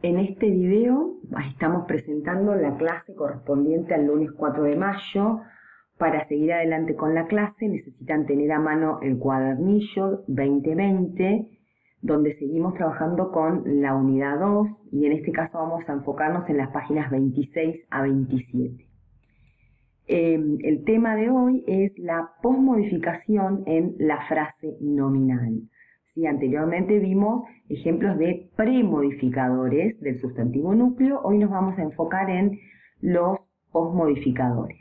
En este video estamos presentando la clase correspondiente al lunes 4 de mayo. Para seguir adelante con la clase necesitan tener a mano el cuadernillo 2020, donde seguimos trabajando con la unidad 2 y en este caso vamos a enfocarnos en las páginas 26 a 27. El tema de hoy es la posmodificación en la frase nominal. Sí, anteriormente vimos ejemplos de premodificadores del sustantivo núcleo. Hoy nos vamos a enfocar en los posmodificadores.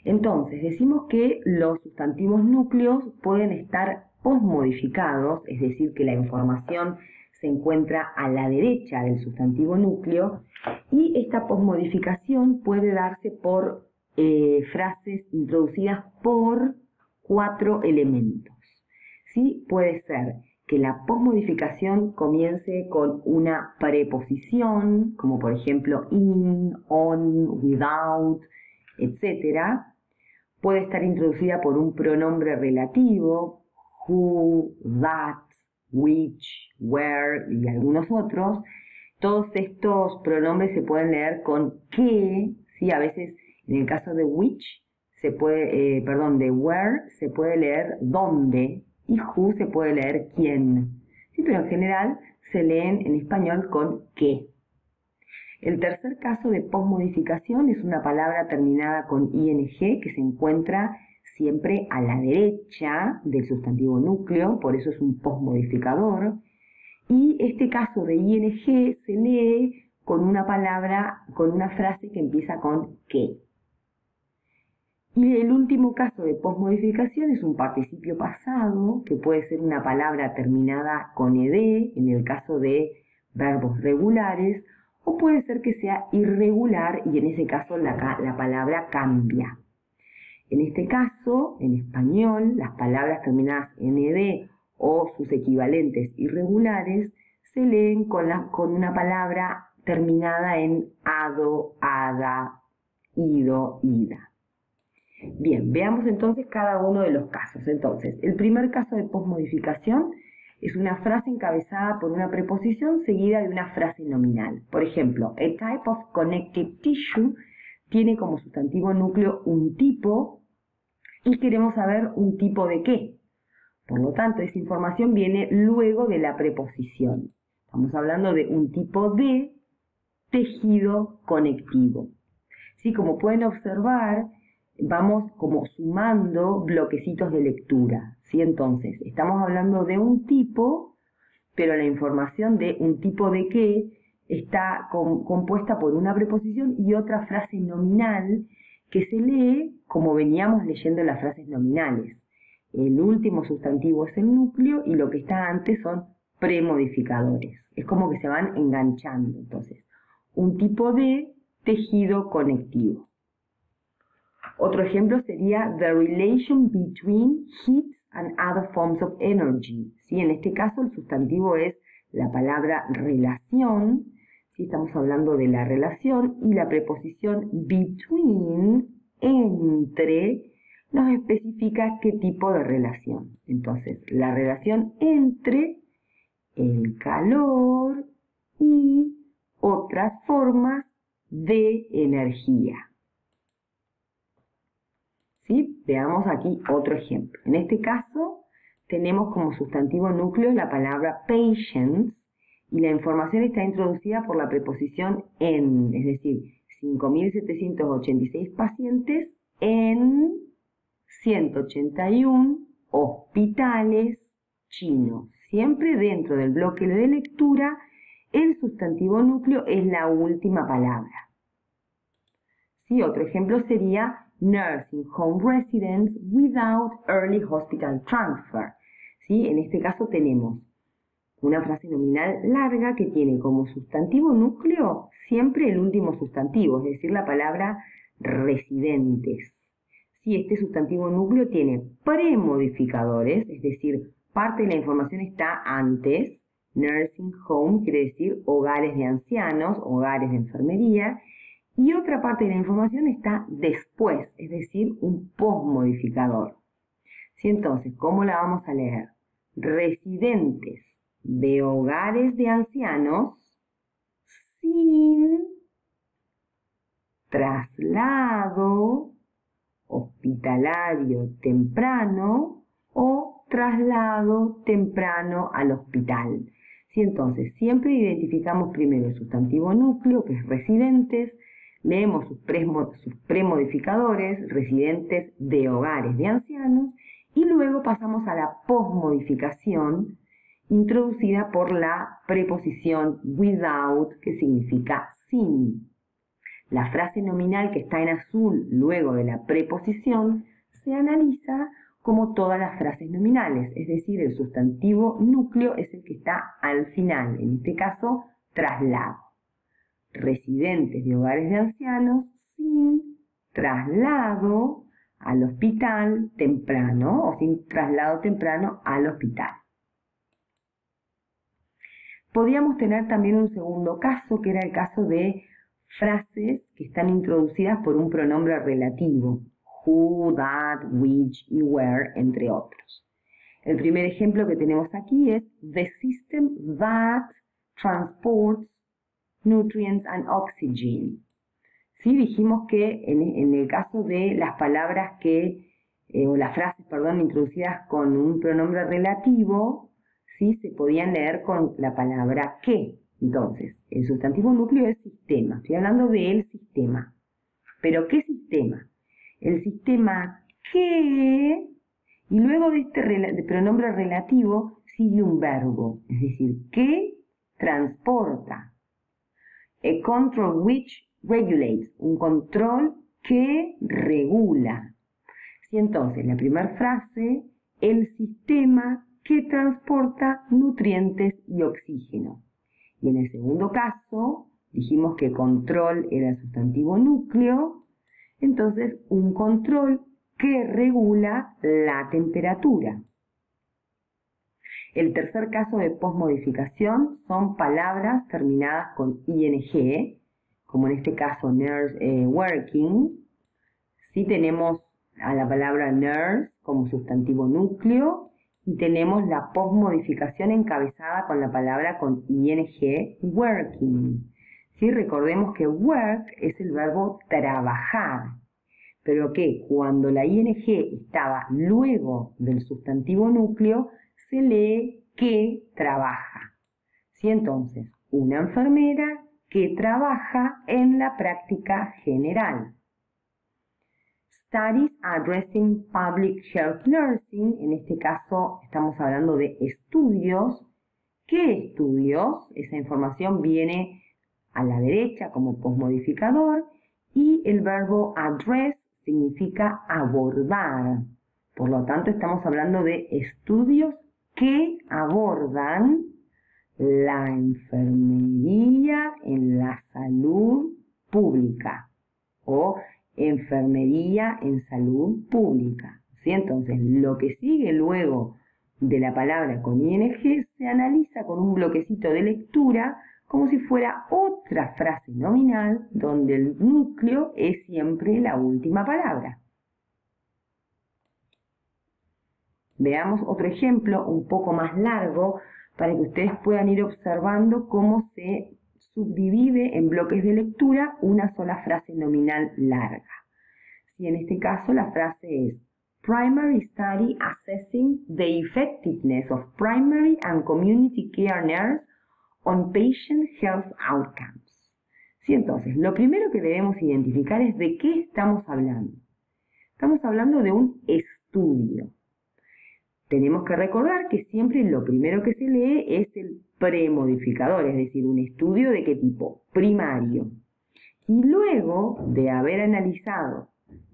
Entonces, decimos que los sustantivos núcleos pueden estar posmodificados, es decir, que la información se encuentra a la derecha del sustantivo núcleo, y esta posmodificación puede darse por frases introducidas por 4 elementos. ¿Sí? Puede ser que la posmodificación comience con una preposición, como por ejemplo in, on, without, etc. Puede estar introducida por un pronombre relativo, who, that, which, where y algunos otros. Todos estos pronombres se pueden leer con que, ¿sí? A veces en el caso de which, de where, se puede leer dónde, y who se puede leer quién. Sí, pero en general se leen en español con que. El tercer caso de posmodificación es una palabra terminada con ing que se encuentra siempre a la derecha del sustantivo núcleo, por eso es un posmodificador. Y este caso de ing se lee con una frase que empieza con que. Y el último caso de posmodificación es un participio pasado, que puede ser una palabra terminada con ed, en el caso de verbos regulares, o puede ser que sea irregular y en ese caso la palabra cambia. En este caso, en español, las palabras terminadas en ed o sus equivalentes irregulares se leen con una palabra terminada en ado, ada, ido, ida. Bien, veamos entonces cada uno de los casos. Entonces, el primer caso de posmodificación es una frase encabezada por una preposición seguida de una frase nominal. Por ejemplo, a type of connective tissue tiene como sustantivo núcleo un tipo y queremos saber un tipo de qué. Por lo tanto, esa información viene luego de la preposición. Estamos hablando de un tipo de tejido conectivo. Sí, como pueden observar, vamos como sumando bloquecitos de lectura, ¿sí? Entonces, estamos hablando de un tipo, pero la información de un tipo de qué está compuesta por una preposición y otra frase nominal que se lee como veníamos leyendo las frases nominales. El último sustantivo es el núcleo y lo que está antes son premodificadores. Es como que se van enganchando. Entonces, un tipo de tejido conectivo. Otro ejemplo sería the relation between heat and other forms of energy. ¿Sí? En este caso el sustantivo es la palabra relación. ¿Sí? Estamos hablando de la relación y la preposición between, entre, nos especifica qué tipo de relación. Entonces, la relación entre el calor y otras formas de energía. ¿Sí? Veamos aquí otro ejemplo. En este caso tenemos como sustantivo núcleo la palabra patients y la información está introducida por la preposición en, es decir, 5.786 pacientes en 181 hospitales chinos. Siempre dentro del bloque de lectura, el sustantivo núcleo es la última palabra. ¿Sí? Otro ejemplo sería nursing home residence without early hospital transfer. ¿Sí? En este caso tenemos una frase nominal larga que tiene como sustantivo núcleo siempre el último sustantivo, es decir, la palabra residentes. ¿Sí? Este sustantivo núcleo tiene premodificadores, es decir, parte de la información está antes. Nursing home quiere decir hogares de ancianos, hogares de enfermería. Y otra parte de la información está después, es decir, un posmodificador. ¿Sí? Entonces, ¿cómo la vamos a leer? Residentes de hogares de ancianos sin traslado hospitalario temprano o traslado temprano al hospital. Sí, entonces, siempre identificamos primero el sustantivo núcleo, que es residentes, leemos sus premodificadores, residentes de hogares de ancianos, y luego pasamos a la posmodificación, introducida por la preposición without, que significa sin. La frase nominal que está en azul luego de la preposición se analiza como todas las frases nominales, es decir, el sustantivo núcleo es el que está al final, en este caso, traslado. Residentes de hogares de ancianos sin traslado al hospital temprano o sin traslado temprano al hospital. Podríamos tener también un segundo caso, que era el caso de frases que están introducidas por un pronombre relativo, who, that, which y where, entre otros. El primer ejemplo que tenemos aquí es the system that transports nutrients and oxygen. ¿Sí? Dijimos que en el caso de las palabras o las frases, introducidas con un pronombre relativo, ¿sí? Se podían leer con la palabra que. Entonces, el sustantivo núcleo es sistema. Estoy hablando del sistema. ¿Pero qué sistema? El sistema que, y luego de este pronombre relativo sigue un verbo, es decir, que transporta. A control which regulates, un control que regula. Sí, entonces, la primera frase, el sistema que transporta nutrientes y oxígeno. Y en el segundo caso, dijimos que control era el sustantivo núcleo, entonces un control que regula la temperatura. El tercer caso de posmodificación son palabras terminadas con ing, como en este caso nurse working. Sí tenemos a la palabra nurse como sustantivo núcleo, y tenemos la posmodificación encabezada con la palabra con ing, working. ¿Sí? Recordemos que work es el verbo trabajar, pero que cuando la ing estaba luego del sustantivo núcleo, se lee que trabaja. ¿Sí? Entonces, una enfermera que trabaja en la práctica general. Studies addressing public health nursing, en este caso estamos hablando de estudios. ¿Qué estudios? Esa información viene a la derecha como posmodificador y el verbo address significa abordar. Por lo tanto, estamos hablando de estudios que abordan la enfermería en la salud pública o enfermería en salud pública. ¿Sí? Entonces, lo que sigue luego de la palabra con ing se analiza con un bloquecito de lectura como si fuera otra frase nominal donde el núcleo es siempre la última palabra. Veamos otro ejemplo un poco más largo para que ustedes puedan ir observando cómo se subdivide en bloques de lectura una sola frase nominal larga. Si en este caso la frase es Primary Study Assessing the Effectiveness of Primary and Community Care Nurse on Patient Health Outcomes. Sí, entonces, lo primero que debemos identificar es de qué estamos hablando. Estamos hablando de un estudio. Tenemos que recordar que siempre lo primero que se lee es el premodificador, es decir, un estudio de qué tipo, primario. Y luego de haber analizado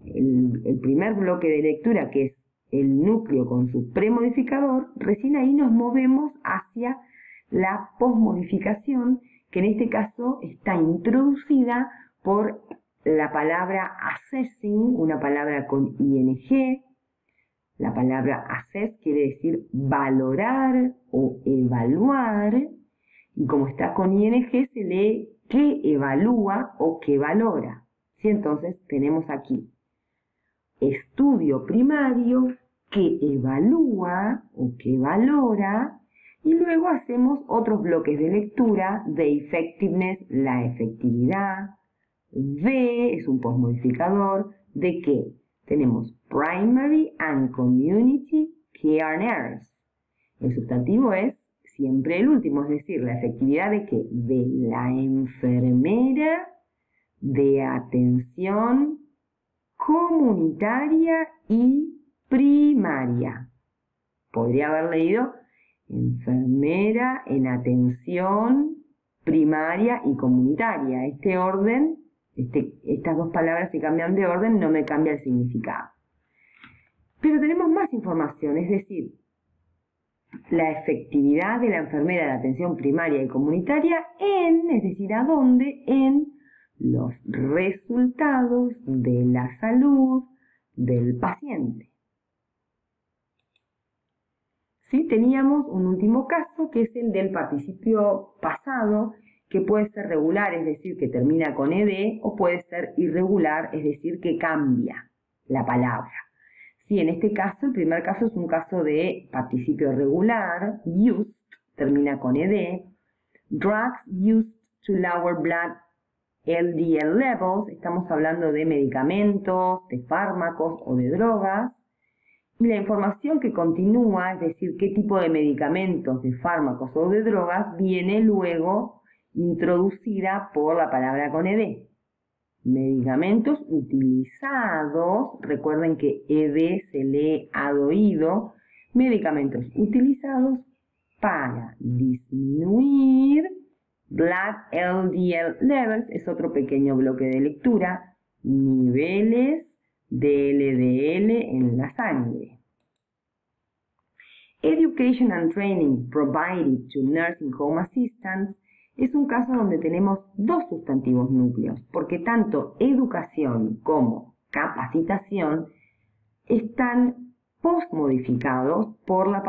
el primer bloque de lectura, que es el núcleo con su premodificador, recién ahí nos movemos hacia la posmodificación, que en este caso está introducida por la palabra assessing, una palabra con ing. La palabra assess quiere decir valorar o evaluar, y como está con ing se lee que evalúa o que valora. ¿Sí? Entonces tenemos aquí estudio primario que evalúa o que valora Y luego hacemos otros bloques de lectura: the effectiveness, la efectividad, the es un postmodificador, ¿de qué? Tenemos primary and community care nurse. El sustantivo es siempre el último, es decir, la efectividad de qué? De la enfermera de atención comunitaria y primaria. Podría haber leído enfermera en atención primaria y comunitaria. Este orden, estas dos palabras se cambian de orden, no me cambia el significado. Pero tenemos más información, es decir, la efectividad de la enfermera de atención primaria y comunitaria es decir, ¿a dónde? En los resultados de la salud del paciente. ¿Sí? Teníamos un último caso, que es el del participio pasado, que puede ser regular, es decir, que termina con ed, o puede ser irregular, es decir, que cambia la palabra. Sí, en este caso, el primer caso es un caso de participio regular, used, termina con ed, drugs used to lower blood LDL levels, estamos hablando de medicamentos, de fármacos o de drogas, y la información que continúa, es decir, qué tipo de medicamentos, de fármacos o de drogas, viene luego introducida por la palabra con ed. Medicamentos utilizados, recuerden que ed se lee ad oído, medicamentos utilizados para disminuir blood LDL levels, es otro pequeño bloque de lectura, niveles de LDL en la sangre. Education and training provided to nursing home assistants es un caso donde tenemos dos sustantivos núcleos, porque tanto educación como capacitación están postmodificados por la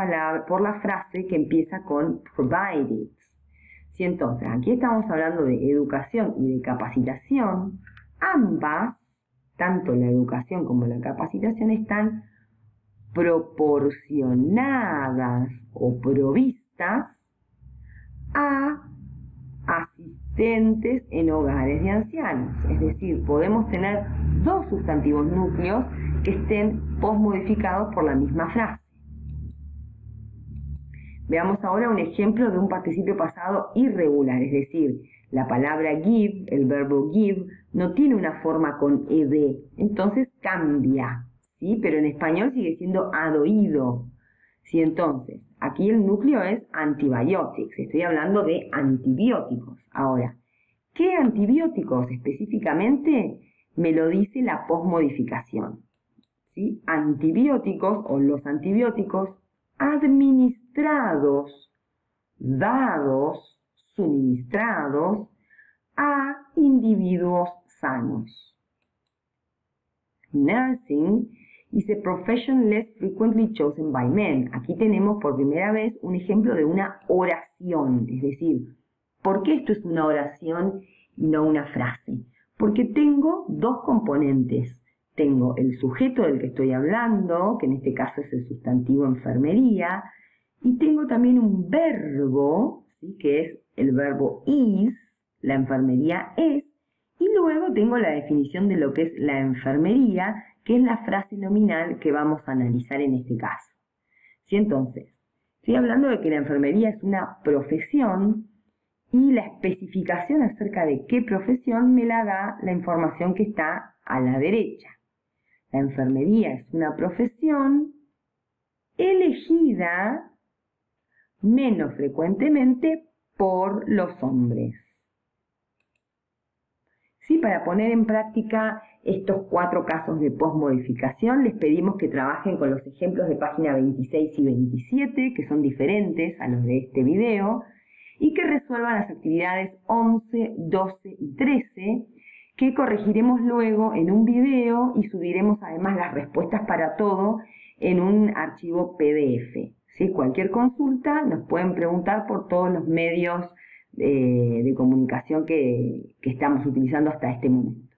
frase que empieza con provided. Si entonces aquí estamos hablando de educación y de capacitación, ambas, tanto la educación como la capacitación, están proporcionadas o provistas a asistentes en hogares de ancianos. Es decir, podemos tener dos sustantivos núcleos que estén postmodificados por la misma frase. Veamos ahora un ejemplo de un participio pasado irregular, es decir, la palabra give, el verbo give, no tiene una forma con ed, entonces cambia, ¿sí? Pero en español sigue siendo ad oído. ¿Sí? Entonces, aquí el núcleo es antibiotics, estoy hablando de antibióticos. Ahora, ¿qué antibióticos específicamente? Me lo dice la posmodificación. ¿Sí? Antibióticos o los antibióticos administrados, dados, suministrados a individuos sanos. Nursing is a profession less frequently chosen by men. Aquí tenemos por primera vez un ejemplo de una oración, es decir, ¿por qué esto es una oración y no una frase? Porque tengo dos componentes. Tengo el sujeto del que estoy hablando, que en este caso es el sustantivo enfermería, y tengo también un verbo, ¿sí? Que es el verbo is, la enfermería es, y luego tengo la definición de lo que es la enfermería, que es la frase nominal que vamos a analizar en este caso. ¿Sí? Entonces, estoy hablando de que la enfermería es una profesión, y la especificación acerca de qué profesión me la da la información que está a la derecha. La enfermería es una profesión elegida menos frecuentemente por los hombres. Sí, para poner en práctica estos 4 casos de posmodificación, les pedimos que trabajen con los ejemplos de página 26 y 27, que son diferentes a los de este video, y que resuelvan las actividades 11, 12 y 13, que corregiremos luego en un video y subiremos además las respuestas para todo en un archivo PDF. ¿Sí? Cualquier consulta nos pueden preguntar por todos los medios de comunicación que estamos utilizando hasta este momento.